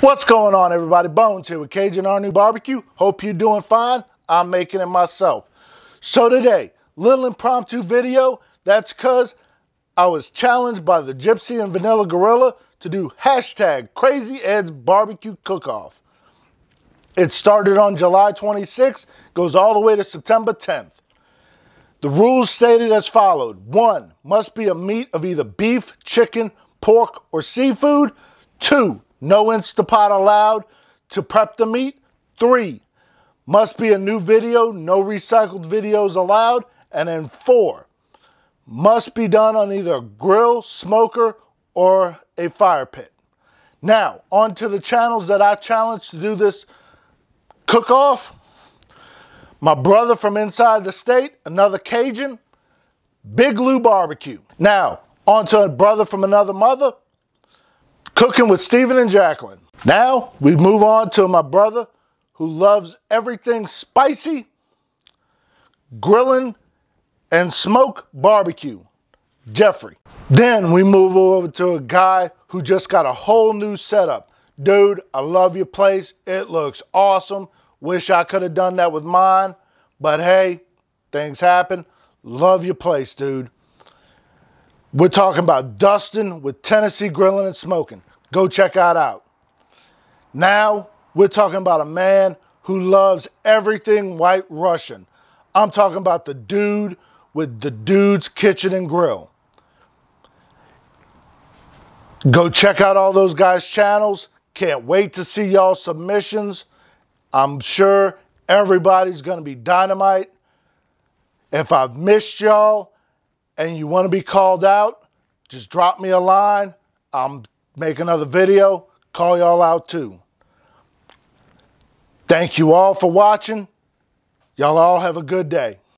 What's going on, everybody? Bones here with Cajun RNEWBBQ. Hope you're doing fine. I'm making it myself. So today, little impromptu video. That's because I was challenged by the Gypsy and Vanilla Gorilla to do hashtag crazyedbbqcookoff. It started on July 26th, goes all the way to September 10th. The rules stated as followed. 1, must be a meat of either beef, chicken, pork, or seafood. 2, no Instapot allowed to prep the meat. 3, must be a new video, no recycled videos allowed. And then 4, must be done on either a grill, smoker, or a fire pit. Now, on to the channels that I challenged to do this cook-off. My brother from inside the state, another Cajun, Big Lou Barbecue. Now, on to a brother from another mother, Cooking with Stephen and Jacqueline. Now, we move on to my brother who loves everything spicy, grilling, and smoke barbecue, Jeffrey. Then we move over to a guy who just got a whole new setup. Dude, I love your place. It looks awesome. Wish I could have done that with mine, but hey, things happen. Love your place, dude. We're talking about Dustin with Tennessee Grilling and Smoking. Go check that out. Now, we're talking about a man who loves everything White Russian. I'm talking about the dude with the Dude's Kitchen and Grill. Go check out all those guys' channels. Can't wait to see y'all submissions. I'm sure everybody's going to be dynamite. If I've missed y'all and you want to be called out, just drop me a line. I'll make another video. Call y'all out too. Thank you all for watching. Y'all all have a good day.